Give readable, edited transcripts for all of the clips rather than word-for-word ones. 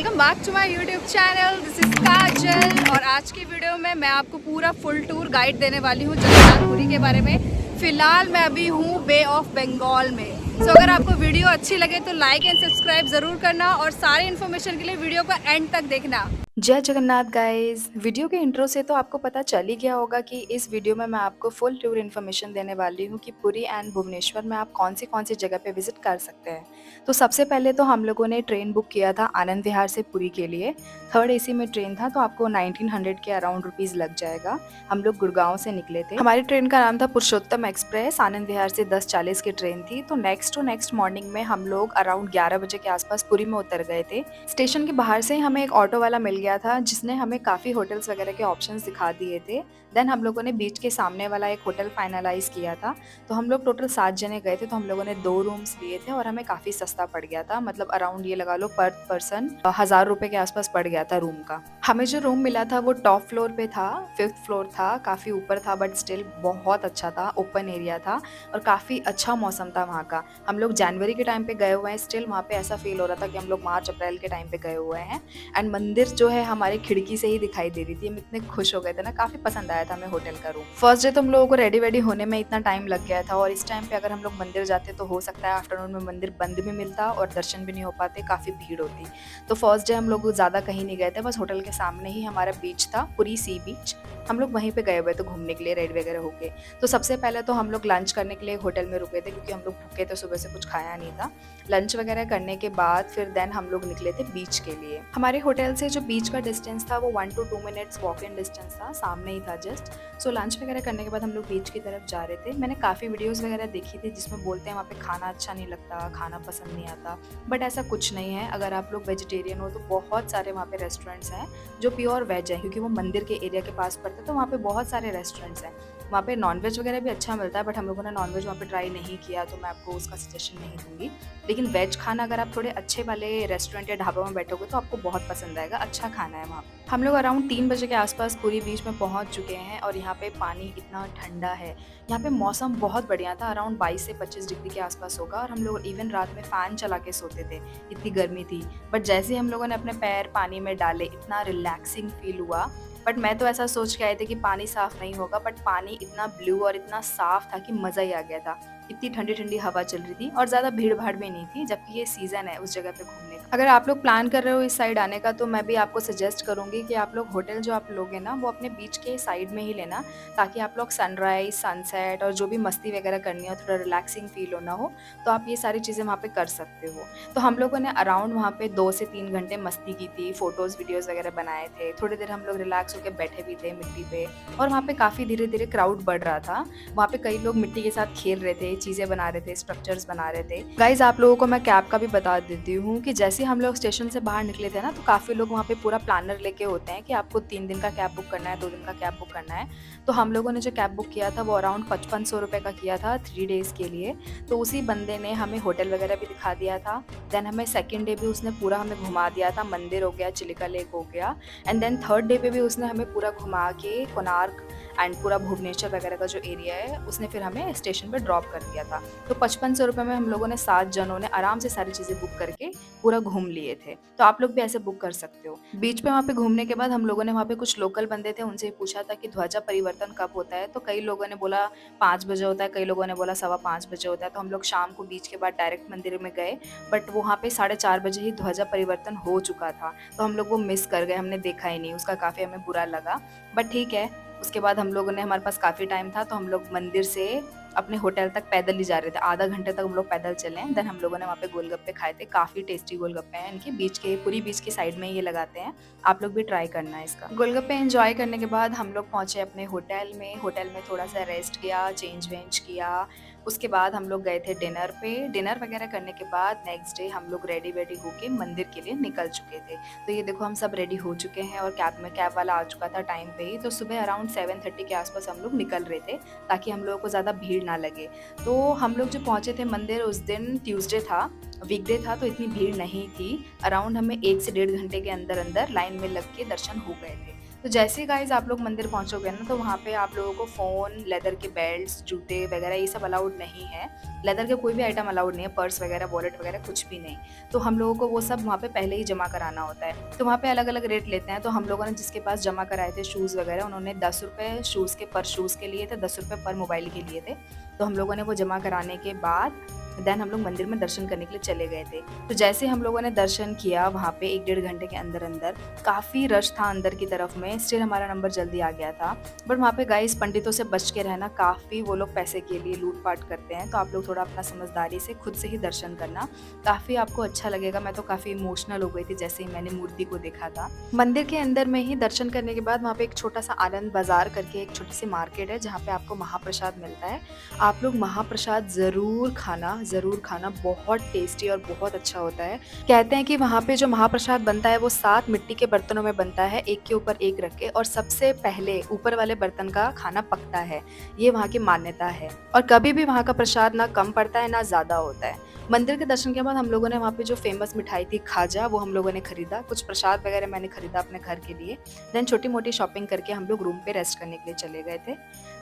Welcome back to my YouTube channel. This is Kajal और आज की वीडियो में मैं आपको पूरा फुल टूर गाइड देने वाली हूँ जगन्नाथपुरी के बारे में। फ़िलहाल मैं अभी हूँ बे ऑफ बंगाल में। अगर आपको वीडियो अच्छी लगे तो लाइक एंड सब्सक्राइब ज़रूर करना और सारी इन्फॉर्मेशन के लिए वीडियो को एंड तक देखना। जय जगन्नाथ गाइस। वीडियो के इंट्रो से तो आपको पता चल ही गया होगा कि इस वीडियो में मैं आपको फुल टूर इन्फॉर्मेशन देने वाली हूँ कि पुरी एंड भुवनेश्वर में आप कौन सी जगह पे विजिट कर सकते हैं। तो सबसे पहले तो हम लोगों ने ट्रेन बुक किया था आनंद विहार से पुरी के लिए। थर्ड एसी में ट्रेन था तो आपको 1900 के अराउंड रुपीज़ लग जाएगा। हम लोग गुड़गांव से निकले थे। हमारी ट्रेन का नाम था पुरुषोत्तम एक्सप्रेस। आनंद विहार से 10:40 की ट्रेन थी। तो नेक्स्ट मॉर्निंग में हम लोग अराउंड 11 बजे के आसपास पुरी में उतर गए थे। स्टेशन के बाहर से हमें एक ऑटो वाला मिल गया था जिसने हमें काफ़ी होटल्स वगैरह के ऑप्शंस दिखा दिए थे। देन हम लोगों ने बीच के सामने वाला एक होटल फाइनलाइज किया था। तो हम लोग टोटल 7 जने गए थे तो हम लोगों ने 2 रूम्स लिए थे और हमें काफ़ी सस्ता पड़ गया था। मतलब अराउंड ये लगा लो पर पर्सन 1000 रुपये के आसपास पड़ गया था रूम का। हमें जो रूम मिला था वो टॉप फ्लोर पे था, 5th फ्लोर था, काफ़ी ऊपर था बट स्टिल बहुत अच्छा था, ओपन एरिया था और काफ़ी अच्छा मौसम था वहाँ का। हम लोग जनवरी के टाइम पे गए हुए हैं, स्टिल वहाँ पे ऐसा फील हो रहा था कि हम लोग मार्च अप्रैल के टाइम पे गए हुए हैं। एंड मंदिर जो है हमारी खिड़की से ही दिखाई दे रही थी। हम इतने खुश हो गए थे ना, काफ़ी पसंद आया था हमें होटल का रूम। फर्स्ट डे तो हम लोगों को रेडी वेडी होने में इतना टाइम लग गया था और इस टाइम पे अगर हम लोग मंदिर जाते तो हो सकता है आफ्टरनून में मंदिर बंद भी मिलता और दर्शन भी नहीं हो पाते, काफ़ी भीड़ होती। तो फर्स्ट डे हम लोग ज़्यादा कहीं नहीं गए थे, बस होटल के सामने ही हमारा बीच था, पुरी सी बीच। हम लोग वहीं पे गए हुए थे घूमने के लिए, रेडी वगैरह होके। तो सबसे पहले तो हम लोग लंच करने के लिए होटल में रुके थे क्योंकि हम लोग भूखे थे, सुबह से कुछ खाया नहीं था। लंच वगैरह करने के बाद फिर देन हम लोग निकले थे बीच के लिए। हमारे होटल से जो बीच का डिस्टेंस था वो 1 to 2 minutes walk in distance था, सामने ही था जस्ट। सो लंच वगैरह करने के बाद हम लोग बीच की तरफ जा रहे थे। मैंने काफ़ी वीडियोस वगैरह देखी थी जिसमें बोलते हैं वहाँ पे खाना अच्छा नहीं लगता, खाना पसंद नहीं आता, बट ऐसा कुछ नहीं है। अगर आप लोग वेजिटेरियन हो तो बहुत सारे वहाँ पे रेस्टोरेंट्स हैं जो प्योर वेज हैं क्योंकि वो मंदिर के एरिया के पास पड़ते हैं। तो वहाँ पे बहुत सारे रेस्टोरेंट्स हैं। वहाँ पे नॉनवेज वगैरह भी अच्छा मिलता है बट हम लोगों ने नॉनवेज वहाँ पे ट्राई नहीं किया तो मैं आपको उसका सजेशन नहीं दूंगी। लेकिन वेज खाना अगर आप थोड़े अच्छे वाले रेस्टोरेंट या ढाबा में बैठोगे तो आपको बहुत पसंद आएगा, अच्छा खाना है वहाँ पे। हम लोग अराउंड 3 बजे के आसपास पूरी बीच में पहुँच चुके हैं और यहाँ पे पानी इतना ठंडा है। यहाँ पे मौसम बहुत बढ़िया था, अराउंड 22 से 25 डिग्री के आसपास होगा और हम लोग इवन रात में फ़ैन चला के सोते थे, इतनी गर्मी थी। बट जैसे ही हम लोगों ने अपने पैर पानी में डाले इतना रिलैक्सिंग फील हुआ। बट मैं तो ऐसा सोच के आए थे कि पानी साफ़ नहीं होगा, बट पानी इतना ब्लू और इतना साफ़ था कि मज़ा ही आ गया था। इतनी ठंडी-ठंडी हवा चल रही थी और ज़्यादा भीड़-भाड़ भी नहीं थी, जबकि ये सीज़न है उस जगह पे घूमने का। अगर आप लोग प्लान कर रहे हो इस साइड आने का तो मैं भी आपको सजेस्ट करूँगी कि आप लोग होटल जो आप लोगे ना वो अपने बीच के साइड में ही लेना, ताकि आप लोग सनराइज़, सनसेट और जो भी मस्ती वगैरह करनी हो, थोड़ा रिलैक्सिंग फ़ील होना हो, तो आप ये सारी चीज़ें वहाँ पे कर सकते हो। तो हम लोगों ने अराउंड वहाँ पे 2 से 3 घंटे मस्ती की थी, फ़ोटोज़, वीडियोज़ वगैरह बनाए थे। थोड़ी देर हम लोग रिलैक्स होके बैठे भी थे मिट्टी पे और वहाँ पे काफ़ी धीरे-धीरे क्राउड बढ़ रहा था। वहाँ पे कई लोग मिट्टी के साथ खेल रहे थे, चीज़ें बना रहे थे, स्ट्रक्चर्स बना रहे थे। गाइज़ आप लोगों को मैं कैब का भी बता देती हूँ कि जैसे हम लोग स्टेशन से बाहर निकले थे ना तो काफ़ी लोग वहाँ पे पूरा प्लानर लेके होते हैं कि आपको 3 दिन का कैब बुक करना है, 2 दिन का कैब बुक करना है। तो हम लोगों ने जो कैब बुक किया था वो अराउंड 5500 रुपये का किया था 3 डेज़ के लिए। तो उसी बंदे ने हमें होटल वगैरह भी दिखा दिया था। देन हमें सेकंड डे भी उसने पूरा हमें घुमा दिया था, मंदिर हो गया, चिलिका लेक हो गया एंड देन थर्ड डे पे भी उसने हमें पूरा घुमा के कोणार्क एंड पूरा भुवनेश्वर वगैरह का जो एरिया है उसने फिर हमें स्टेशन पे ड्रॉप कर दिया था। तो 5500 रुपये में हम लोगों ने 7 जनों ने आराम से सारी चीज़ें बुक करके पूरा घूम लिए थे। तो आप लोग भी ऐसे बुक कर सकते हो। बीच पे वहाँ पे घूमने के बाद हम लोगों ने वहाँ पे कुछ लोकल बंदे थे उनसे पूछा था कि ध्वजा परिवर्तन कब होता है, तो कई लोगों ने बोला 5 बजे होता है, कई लोगों ने बोला 5:15 बजे होता है। तो हम लोग शाम को बीच के बाद डायरेक्ट मंदिर में गए, बट वहाँ पे 4:30 बजे ही ध्वजा परिवर्तन हो चुका था। तो हम लोग वो मिस कर गए, हमने देखा ही नहीं, उसका काफ़ी हमें बुरा लगा। बट ठीक है, उसके बाद हम लोगों ने, हमारे पास काफ़ी टाइम था तो हम लोग मंदिर से अपने होटल तक पैदल ही जा रहे थे। आधा घंटे तक हम लोग पैदल चले। देन हम लोगों ने वहाँ पे गोलगप्पे खाए थे, काफ़ी टेस्टी गोलगप्पे हैं इनके, बीच के पूरी बीच के साइड में ये लगाते हैं। आप लोग भी ट्राई करना है इसका। गोलगप्पे एंजॉय करने के बाद हम लोग पहुँचे अपने होटल में। होटल में थोड़ा सा रेस्ट किया, चेंज वेंज किया। उसके बाद हम लोग गए थे डिनर पे। डिनर वगैरह करने के बाद नेक्स्ट डे हम लोग रेडी वेडी होके मंदिर के लिए निकल चुके थे। तो ये देखो हम सब रेडी हो चुके हैं और कैब वाला आ चुका था टाइम पे ही। तो सुबह अराउंड 7:30 के आसपास हम लोग निकल रहे थे ताकि हम लोगों को ज़्यादा भीड़ ना लगे। तो हम लोग जो पहुँचे थे मंदिर, उस दिन ट्यूसडे था, वीकडे था, तो इतनी भीड़ नहीं थी। अराउंड हमें 1 से 1.5 घंटे के अंदर अंदर लाइन में लग के दर्शन हो गए थे। तो जैसे ही गाइज़ आप लोग मंदिर पहुँचोगे ना, तो वहाँ पे आप लोगों को फ़ोन, लेदर के बेल्ट्स, जूते वगैरह ये सब अलाउड नहीं है। लेदर के कोई भी आइटम अलाउड नहीं है, पर्स वगैरह, वॉलेट वगैरह कुछ भी नहीं। तो हम लोगों को वो सब वहाँ पे पहले ही जमा कराना होता है। तो वहाँ पे अलग-अलग रेट लेते हैं, तो हम लोगों ने जिसके पास जमा कराए थे शूज़ वगैरह, उन्होंने ₹10 शूज़ के पर शूज़ के लिए थे, ₹10 पर मोबाइल के लिए थे। तो हम लोगों ने वो जमा कराने के बाद देन हम लोग मंदिर में दर्शन करने के लिए चले गए थे। तो जैसे हम लोगों ने दर्शन किया वहाँ पे 1 डेढ़ घंटे के अंदर-अंदर काफ़ी रश था अंदर की तरफ में, स्टिल हमारा नंबर जल्दी आ गया था। बट वहाँ पे गाइस पंडितों से बच के रहना, काफ़ी वो लोग पैसे के लिए लूट-पाट करते हैं, तो आप लोग थोड़ा अपना समझदारी से खुद से ही दर्शन करना, काफ़ी आपको अच्छा लगेगा। मैं तो काफ़ी इमोशनल हो गई थी जैसे ही मैंने मूर्ति को देखा था। मंदिर के अंदर में ही दर्शन करने के बाद वहाँ पे एक छोटा-सा आनंद बाज़ार करके एक छोटी-सी मार्केट है, जहाँ पे आपको महाप्रसाद मिलता है। आप लोग महाप्रसाद ज़रूर खाना, बहुत टेस्टी और बहुत अच्छा होता है। कहते हैं कि वहाँ पे जो महाप्रसाद बनता है वो 7 मिट्टी के बर्तनों में बनता है, एक के ऊपर एक रख के, और सबसे पहले ऊपर वाले बर्तन का खाना पकता है। ये वहाँ की मान्यता है और कभी भी वहाँ का प्रसाद ना कम पड़ता है ना ज़्यादा होता है। मंदिर के दर्शन के बाद हम लोगों ने वहाँ पे जो फ़ेमस मिठाई थी खाजा, वो हम लोगों ने खरीदा। कुछ प्रसाद वगैरह मैंने खरीदा अपने घर के लिए। देन छोटी-मोटी शॉपिंग करके हम लोग रूम पे रेस्ट करने के लिए चले गए थे।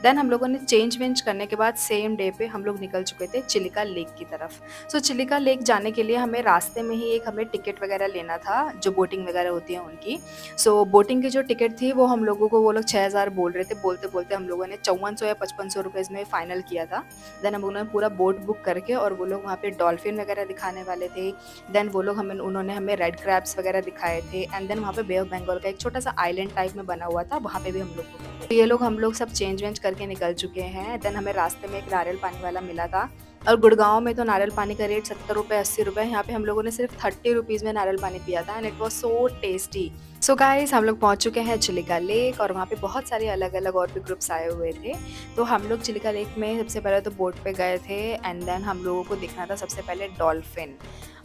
देन हम लोगों ने चेंज-वेंज करने के बाद सेम डे पे हम लोग निकल चुके थे चिलिका लेक की तरफ। सो चिलिका लेक जाने के लिए हमें रास्ते में ही एक हमें टिकट वगैरह लेना था, जो बोटिंग वगैरह होती है उनकी। सो बोटिंग की जो टिकट थी वो हम लोगों को वो लोग 6000 बोल रहे थे, बोलते-बोलते हम लोगों ने 5400 या 5500 रुपीज़ में फाइनल किया था। देन हम लोगों ने पूरा बोट बुक करके, और वो लोग वहाँ पे डॉल्फिन वगैरह दिखाने वाले थे। देन वो लोग उन्होंने हमें रेड क्रैब्स वगैरह दिखाए थे, एंड देन वहाँ पे बे ऑफ बंगाल का एक छोटा-सा आइलैंड टाइप में बना हुआ था, वहाँ पे भी हम लोग घूमे थे। तो ये लोग हम लोग सब चेंज-वेंज करके निकल चुके हैं। देन हमें रास्ते में एक नारियल पानी वाला मिला था, और गुड़गाँव में तो नारियल पानी का रेट ₹70 ₹80 है। यहाँ पे हम लोगों ने सिर्फ 30 रुपीज़ में नारियल पानी पिया था, and it was so tasty. So guys हम लोग पहुँच चुके हैं चिलिका लेक, और वहाँ पे बहुत सारे अलग-अलग और भी ग्रुप्स आए हुए थे। तो हम लोग चिलिका लेक में सबसे पहले तो बोट पे गए थे, एंड देन हम लोगों को दिखना था सबसे पहले डॉल्फिन।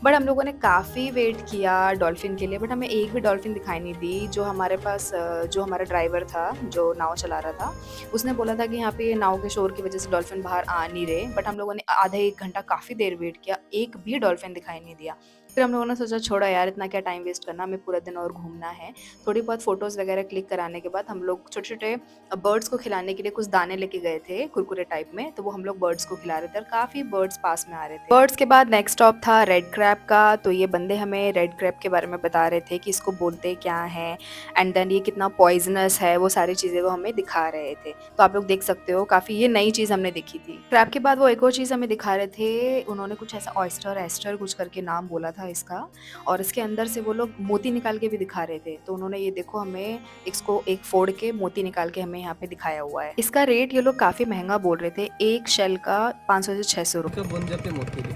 बट हम लोगों ने काफ़ी वेट किया डॉल्फिन के लिए, बट हमें एक भी डॉल्फिन दिखाई नहीं दी। जो हमारे पास जो हमारा ड्राइवर था, जो नाव चला रहा था, उसने बोला था कि यहाँ पे नाव के शोर की वज़ह से डॉल्फिन बाहर आ नहीं रहे। बट हम लोगों ने आधा 1 घंटा काफ़ी देर वेट किया, एक भी डॉल्फिन दिखाई नहीं दिया। फिर हम लोगों ने सोचा छोड़ो यार, इतना क्या टाइम वेस्ट करना, हमें पूरा दिन और घूमना है। थोड़ी बहुत फ़ोटोज़ वगैरह क्लिक कराने के बाद हम लोग छोटे-छोटे बर्ड्स को खिलाने के लिए कुछ दाने लेके गए थे, कुरकुरे टाइप में, तो वो हम लोग बर्ड्स को खिला रहे थे, और काफ़ी बर्ड्स पास में आ रहे थे। बर्ड्स के बाद नेक्स्ट स्टॉप था रेड क्रैब का, तो ये बंदे हमें रेड क्रैब के बारे में बता रहे थे कि इसको बोलते क्या हैं, एंड देन ये कितना पॉइज़नस है, वो सारी चीज़ें वो हमें दिखा रहे थे। तो आप लोग देख सकते हो, काफ़ी ये नई चीज़ हमने देखी थी। क्रैब के बाद वो एक और चीज़ हमें दिखा रहे थे, उन्होंने कुछ ऐसा ऑयस्टर एस्टर कुछ करके नाम बोला था इसका, और इसके अंदर से वो लोग मोती निकाल के भी दिखा रहे थे। तो उन्होंने ये देखो हमें इसको एक फोड़ के मोती निकाल के हमें यहाँ पे दिखाया हुआ है। इसका रेट ये लोग काफ़ी महँगा बोल रहे थे, एक शेल का 500 से 600 रुपए। तो बन जाते मोती भी।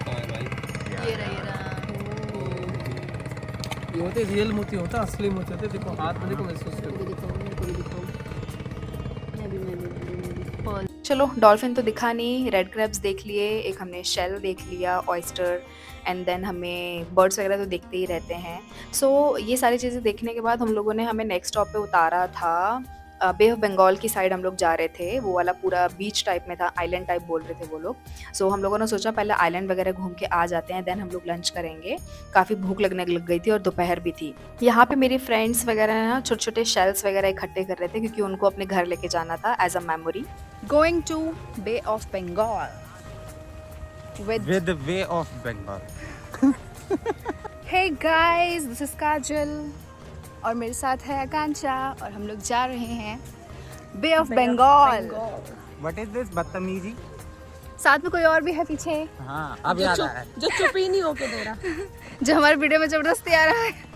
हाँ भाई, ये रहा। ये होते रियल मोती होता, असली मोती होते। देखो हाथ में, देखो महसूस करो। चलो डॉल्फिन तो दिखा नहीं, रेड क्रैब्स देख लिए, एक हमने शेल देख लिया, ऑयस्टर, एंड देन हमें बर्ड्स वगैरह तो देखते ही रहते हैं। सो ये सारी चीज़ें देखने के बाद हमें नेक्स्ट स्टॉप पे उतारा था बे ऑफ बंगाल की साइड हम लोग जा रहे थे। वो वाला पूरा बीच टाइप में था, आइलैंड टाइप बोल रहे थे वो लोग। सो हम लोगों ने सोचा पहले आइलैंड वगैरह घूम के आ जाते हैं, देन हम लोग लंच करेंगे। काफ़ी भूख लगने लग गई थी और दोपहर भी थी। यहाँ पे मेरी फ्रेंड्स वगैरह ना छोटे-छोटे शेल्स वगैरह इकट्ठे कर रहे थे, क्योंकि उनको अपने घर लेके जाना था as a memory. Going to Bay of Bengal with With the way of Bengal. Hey guys, this is काजल और मेरे साथ है आकांक्षा, और हम लोग जा रहे हैं Bay of Bengal. What is this बदतमीजी? साथ में कोई और भी है पीछे, हाँ अब याद आ रहा है। जो चुप ही नहीं होके दे रहा। जो हमारे वीडियो में जबरदस्ती आ रहा है।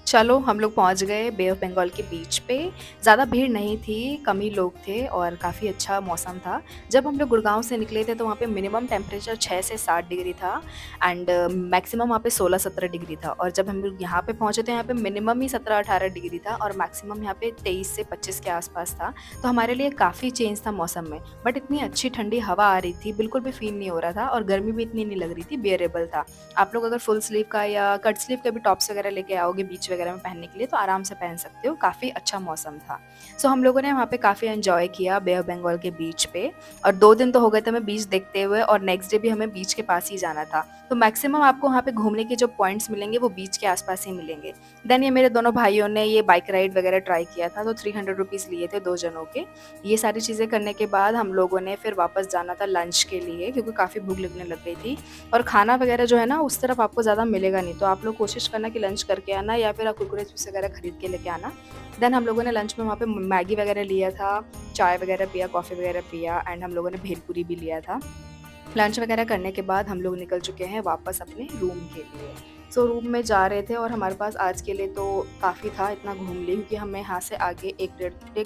चलो हम लोग पहुंच गए बे ऑफ बंगाल के बीच पे। ज़्यादा भीड़ नहीं थी, कम ही लोग थे, और काफ़ी अच्छा मौसम था। जब हम लोग गुड़गांव से निकले थे तो वहाँ पे मिनिमम टेम्परेचर 6 से 7 डिग्री था, एंड मैक्सिमम वहाँ पे 16-17 डिग्री था। और जब हम लोग यहाँ पे पहुँचे तो यहाँ पे मिनिमम ही 17-18 डिग्री था, और मैक्सिमम यहाँ पे 23 से 25 के आसपास था। तो हमारे लिए काफ़ी चेंज था मौसम में, बट इतनी अच्छी ठंडी हवा आ रही थी, बिल्कुल भी फील नहीं हो रहा था, और गर्मी भी इतनी नहीं लग रही थी, बियरेबल था। आप लोग अगर फुल स्लीव का या कट स्लीव के भी टॉप्स वगैरह लेके आओगे बीच वगैरह में पहनने के लिए, तो आराम से पहन सकते हो। काफ़ी अच्छा मौसम था। सो हम लोगों ने वहाँ पे काफ़ी एंजॉय किया बे ऑफ बंगाल के बीच पे, और 2 दिन तो हो गए थे हमें बीच देखते हुए, और नेक्स्ट डे भी हमें बीच के पास ही जाना था। तो मैक्सिमम आपको वहाँ पे घूमने के जो पॉइंट्स मिलेंगे वो बीच के आसपास ही मिलेंगे। देन ये मेरे दोनों भाइयों ने ये बाइक राइड वगैरह ट्राई किया था, तो 300 रुपीज़ लिए थे 2 जनों के। ये सारी चीज़ें करने के बाद हम लोगों ने फिर वापस जाना था लंच के लिए, क्योंकि काफ़ी भूख लगने लग गई थी। और खाना वगैरह जो है ना उस तरफ आपको ज़्यादा मिलेगा नहीं, तो आप लोग कोशिश करना कि लंच करके आना, या फिर आप कुरकुरे चिप्स वगैरह खरीद के लेके आना। देन हम लोगों ने लंच में वहाँ पे मैगी वगैरह लिया था, चाय वगैरह पिया, कॉफ़ी वगैरह पिया, एंड हम लोगों ने भेलपूरी भी लिया था। लंच वगैरह करने के बाद हम लोग निकल चुके हैं वापस अपने रूम के लिए। सो रूम में जा रहे थे, और हमारे पास आज के लिए तो काफ़ी था, इतना घूम लिए, क्योंकि हमें यहाँ से आगे एक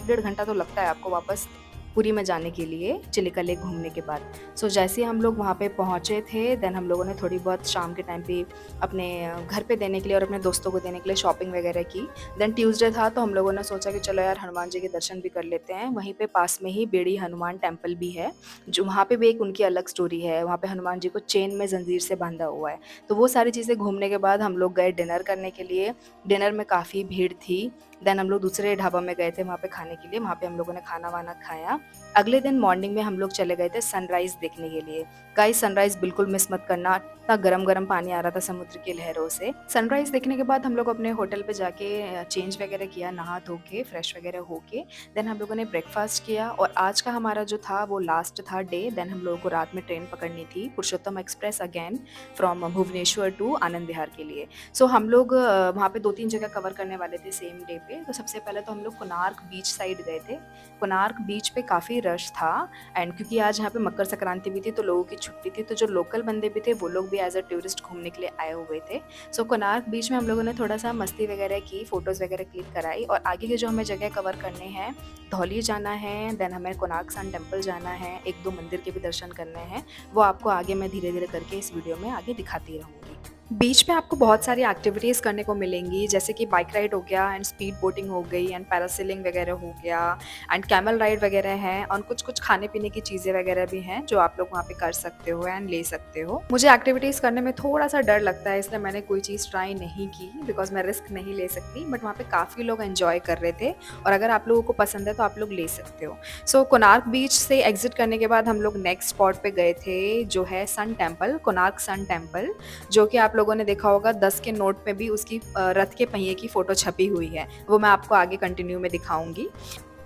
डेढ़ घंटा तो लगता है आपको वापस पुरी में जाने के लिए, चिलिका लेक घूमने के बाद। सो जैसे ही हम लोग वहाँ पे पहुँचे थे, देन हम लोगों ने थोड़ी बहुत शाम के टाइम पे अपने घर पे देने के लिए और अपने दोस्तों को देने के लिए शॉपिंग वगैरह की। देन ट्यूसडे था, तो हम लोगों ने सोचा कि चलो यार हनुमान जी के दर्शन भी कर लेते हैं। वहीं पे पास में ही बेड़ी हनुमान टेम्पल भी है, जो वहाँ पे भी एक उनकी अलग स्टोरी है। वहाँ पे हनुमान जी को चेन में जंजीर से बांधा हुआ है। तो वो सारी चीज़ें घूमने के बाद हम लोग गए डिनर करने के लिए। डिनर में काफ़ी भीड़ थी। देन हम लोग दूसरे ढाबा में गए थे वहाँ पे खाने के लिए। वहाँ पे हम लोगों ने खाना वाना खाया। अगले दिन मॉर्निंग में हम लोग चले गए थे सनराइज़ देखने के लिए। गाइस, सनराइज़ बिल्कुल मिस मत करना, इतना गरम-गरम पानी आ रहा था समुद्र की लहरों से। सनराइज़ देखने के बाद हम लोग अपने होटल पे जाके चेंज वगैरह किया, नहा धो के, फ्रेश वगैरह होके। देन हम लोगों ने ब्रेकफास्ट किया, और आज का हमारा जो था वो लास्ट था डे। देन हम लोगों को रात में ट्रेन पकड़नी थी, Purushottam Express again from Bhubaneswar to Anand Vihar के लिए। सो हम लोग वहाँ पे 2-3 जगह कवर करने वाले थे सेम डे पे। तो सबसे पहले तो हम लोग कोणार्क बीच साइड गए थे। कोणार्क बीच पे काफ़ी रश था, एंड क्योंकि आज यहाँ पे मकर संक्रांति भी थी तो लोगों की छुट्टी थी, तो जो लोकल बंदे भी थे वो लोग भी एज अ टूरिस्ट घूमने के लिए आए हुए थे। सो कोणार्क बीच में हम लोगों ने थोड़ा सा मस्ती वगैरह की, फ़ोटोज़ वगैरह क्लिक कराई, और आगे के जो हमें जगह कवर करने हैं, धौली जाना है, देन हमें कोणार्क सन टेम्पल जाना है, 1-2 मंदिर के भी दर्शन करने हैं। वो आपको आगे मैं धीरे-धीरे करके इस वीडियो में आगे दिखाती रहूँगी। बीच में आपको बहुत सारी एक्टिविटीज़ करने को मिलेंगी, जैसे कि बाइक राइड हो गया, एंड स्पीड बोटिंग हो गई, एंड पैरासेलिंग वगैरह हो गया, एंड कैमल राइड वगैरह है, और कुछ खाने पीने की चीज़ें वगैरह भी हैं जो आप लोग वहाँ पे कर सकते हो एंड ले सकते हो। मुझे एक्टिविटीज़ करने में थोड़ा सा डर लगता है, इसलिए मैंने कोई चीज़ ट्राई नहीं की, बिकॉज मैं रिस्क नहीं ले सकती। बट वहाँ पे काफ़ी लोग एंजॉय कर रहे थे, और अगर आप लोगों को पसंद है तो आप लोग ले सकते हो। सो कोणार्क बीच से एग्जिट करने के बाद हम लोग नेक्स्ट स्पॉट पे गए थे, जो है sun temple, Konark sun temple, जो कि आप लोगों ने देखा होगा 10 के नोट पे भी उसकी रथ के पहिए की फ़ोटो छपी हुई है। वो मैं आपको आगे कंटिन्यू में दिखाऊँगी।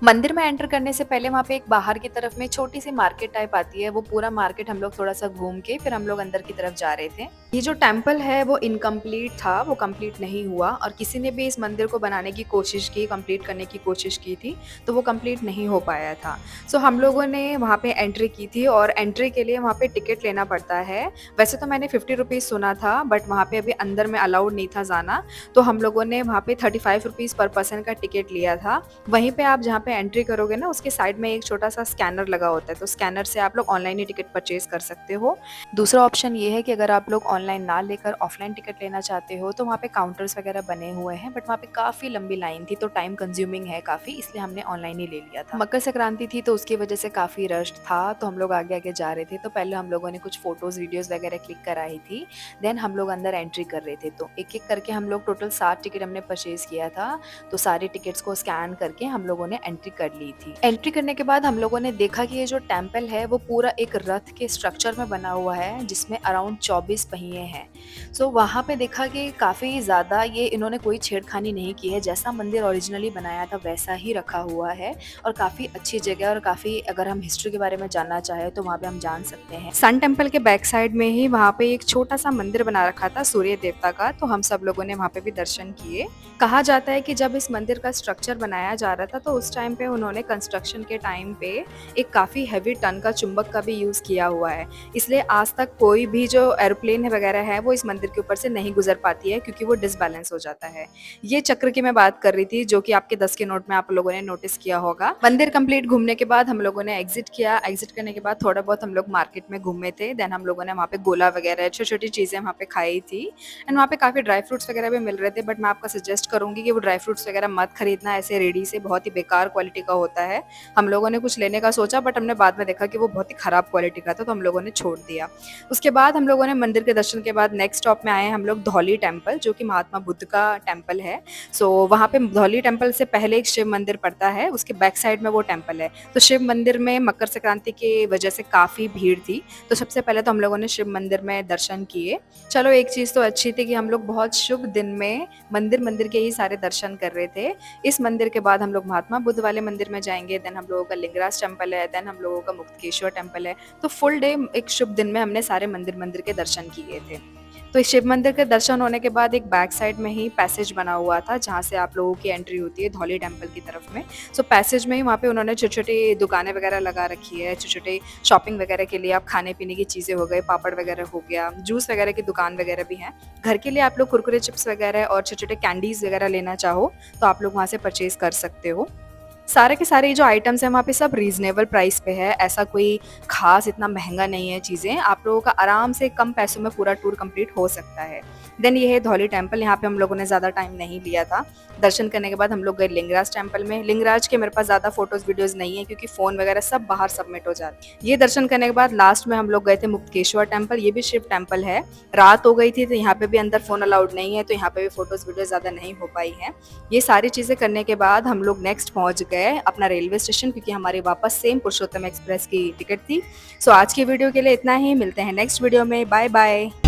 मंदिर में एंटर करने से पहले वहाँ पे एक बाहर की तरफ में छोटी सी मार्केट टाइप आती है। वो पूरा मार्केट हम लोग थोड़ा सा घूम के फिर हम लोग अंदर की तरफ जा रहे थे। ये जो टेम्पल है वो इनकम्प्लीट था, वो कंप्लीट नहीं हुआ, और किसी ने भी इस मंदिर को बनाने की कोशिश की, कंप्लीट करने की कोशिश की थी, तो वो कंप्लीट नहीं हो पाया था। सो हम लोगों ने वहाँ पे एंट्री की थी, और एंट्री के लिए वहाँ पे टिकट लेना पड़ता है। वैसे तो मैंने 50 रुपीज़ सुना था, बट वहाँ पे अभी अंदर में अलाउड नहीं था जाना, तो हम लोगों ने वहाँ पे 35 रुपीज़ पर पर्सन का टिकट लिया था। वहीं पे आप जहाँ पे एंट्री करोगे ना, उसके साइड में एक छोटा सा स्कैनर लगा होता है, तो स्कैनर से आप लोग ऑनलाइन ही टिकट परचेज कर सकते हो। दूसरा ऑप्शन ये है कि अगर आप लोग ऑनलाइन ना लेकर ऑफलाइन टिकट लेना चाहते हो, तो वहाँ पे काउंटर्स वगैरह बने हुए हैं, बट वहाँ पे काफ़ी लंबी लाइन थी, तो टाइम कंज्यूमिंग है काफ़ी, इसलिए हमने ऑनलाइन ही ले लिया था। मकर संक्रांति थी तो उसकी वजह से काफ़ी रश था, तो हम लोग आगे आगे जा रहे थे। तो पहले हम लोगों ने कुछ फ़ोटोज़ वीडियोज़ वगैरह क्लिक कराई थी, देन हम लोग अंदर एंट्री कर रहे थे। तो एक एक करके हम लोग टोटल 7 टिकट हमने परचेज़ किया था, तो सारे टिकट्स को स्कैन करके हम लोगों ने एंट्री कर ली थी। एंट्री करने के बाद हम लोगों ने देखा कि ये जो टेम्पल है वो पूरा एक रथ के स्ट्रक्चर में बना हुआ है, जिसमें अराउंड 24 पहिए हैं। सो वहाँ पे देखा कि काफ़ी ज़्यादा ये इन्होंने कोई छेड़खानी नहीं की है, जैसा मंदिर ओरिजिनली बनाया था वैसा ही रखा हुआ है, और काफ़ी अच्छी जगह, और काफ़ी अगर हम हिस्ट्री के बारे में जानना चाहें तो वहाँ पे हम जान सकते हैं। सन टेम्पल के बैक साइड में ही वहाँ पे एक छोटा सा मंदिर बना रखा था सूर्य देवता का, तो हम सब लोगों ने वहाँ पे भी दर्शन किए। कहा जाता है कि जब इस मंदिर का स्ट्रक्चर बनाया जा रहा था, तो उस टाइम पे उन्होंने कंस्ट्रक्शन के टाइम पे एक काफ़ी हैवी टन का चुंबक का भी यूज़ किया हुआ है, इसलिए आज तक कोई भी जो एरोप्लेन वगैरह है वो इस मंदिर के ऊपर से नहीं गुजर पाती है, क्योंकि वो डिसबैलेंस हो जाता है। ये चक्र की मैं बात कर रही थी, जो कि आपके 10 के नोट में आप लोगों ने नोटिस किया होगा। मंदिर कंप्लीट घूमने के बाद हम लोगों ने एग्जिट किया। एग्जिट करने के बाद थोड़ा बहुत हम लोग मार्केट में घूमे थे, देन हम लोगों ने वहाँ पे गोला वगैरह छोटी छोटी चीज़ें वहाँ पे खाई थी, एंड वहाँ पे काफ़ी ड्राई फ्रूट्स वगैरह भी मिल रहे थे, बट मैं आपको सजेस्ट करूँगी कि वो ड्राई फ्रूट्स वगैरह मत खरीदना, ऐसे रेडी से बहुत ही बेकार क्वालिटी का होता है। हम लोगों ने कुछ लेने का सोचा, बट हमने बाद में देखा कि वो बहुत ही ख़राब क्वालिटी का था, तो हम लोगों ने छोड़ दिया। उसके बाद हम लोगों ने मंदिर के दर्शन दर्शन के बाद नेक्स्ट स्टॉप में आए हैं हम लोग धौली टेम्पल, जो कि महात्मा बुद्ध का टेम्पल है। सो वहाँ पे धौली टेम्पल से पहले एक शिव मंदिर पड़ता है, उसके बैक साइड में वो टेम्पल है। तो शिव मंदिर में मकर संक्रांति की वजह से काफ़ी भीड़ थी, तो सबसे पहले तो हम लोगों ने शिव मंदिर में दर्शन किए। चलो एक चीज़ तो अच्छी थी कि हम लोग बहुत शुभ दिन में मंदिर के ही सारे दर्शन कर रहे थे। इस मंदिर के बाद हम लोग महात्मा बुद्ध वाले मंदिर में जाएंगे, देन हम लोगों का लिंगराज टेम्पल है, देन हम लोगों का मुक्तेश्वर टेम्पल है। तो फुल डे एक शुभ दिन में हमने सारे मंदिर के दर्शन किए थे। तो इस शिव मंदिर के दर्शन होने के बाद एक बैक साइड में ही पैसेज बना हुआ था, जहाँ से आप लोगों की एंट्री होती है धौली टेम्पल की तरफ में। सो पैसेज में ही वहाँ पे उन्होंने छोटी छोटी दुकानें वगैरह लगा रखी है, छोटे छोटे शॉपिंग वगैरह के लिए। आप खाने पीने की चीज़ें हो गए, पापड़ वगैरह हो गया, जूस वगैरह की दुकान वगैरह भी है। घर के लिए आप लोग कुरकुरे चिप्स वगैरह और छोटे छोटे कैंडीज़ वगैरह लेना चाहो तो आप लोग वहाँ से परचेज़ कर सकते हो। सारे के सारे जो आइटम्स हैं वहाँ पे सब रीज़नेबल प्राइस पे है, ऐसा कोई ख़ास इतना महंगा नहीं है चीज़ें। आप लोगों का आराम से कम पैसों में पूरा टूर कंप्लीट हो सकता है। देन ये है धौली टेम्पल, यहाँ पे हम लोगों ने ज़्यादा टाइम नहीं लिया था। दर्शन करने के बाद हम लोग गए लिंगराज टेम्पल में। लिंगराज के मेरे पास ज़्यादा फ़ोटोज़ वीडियोज़ नहीं है क्योंकि फ़ोन वगैरह सब बाहर सबमिट हो जाती है। ये दर्शन करने के बाद लास्ट में हम लोग गए थे मुक्तेश्वर टेम्पल, ये भी शिव टेम्पल है। रात हो गई थी तो यहाँ पे भी अंदर फ़ोन अलाउड नहीं है, तो यहाँ पे भी फ़ोटोज़ वीडियो ज़्यादा नहीं हो पाई हैं। ये सारी चीज़ें करने के बाद हम लोग नेक्स्ट पहुँच गए अपना रेलवे स्टेशन, क्योंकि हमारी वापस सेम पुरुषोत्तम एक्सप्रेस की टिकट थी। सो आज की वीडियो के लिए इतना ही, मिलते हैं नेक्स्ट वीडियो में। Bye bye.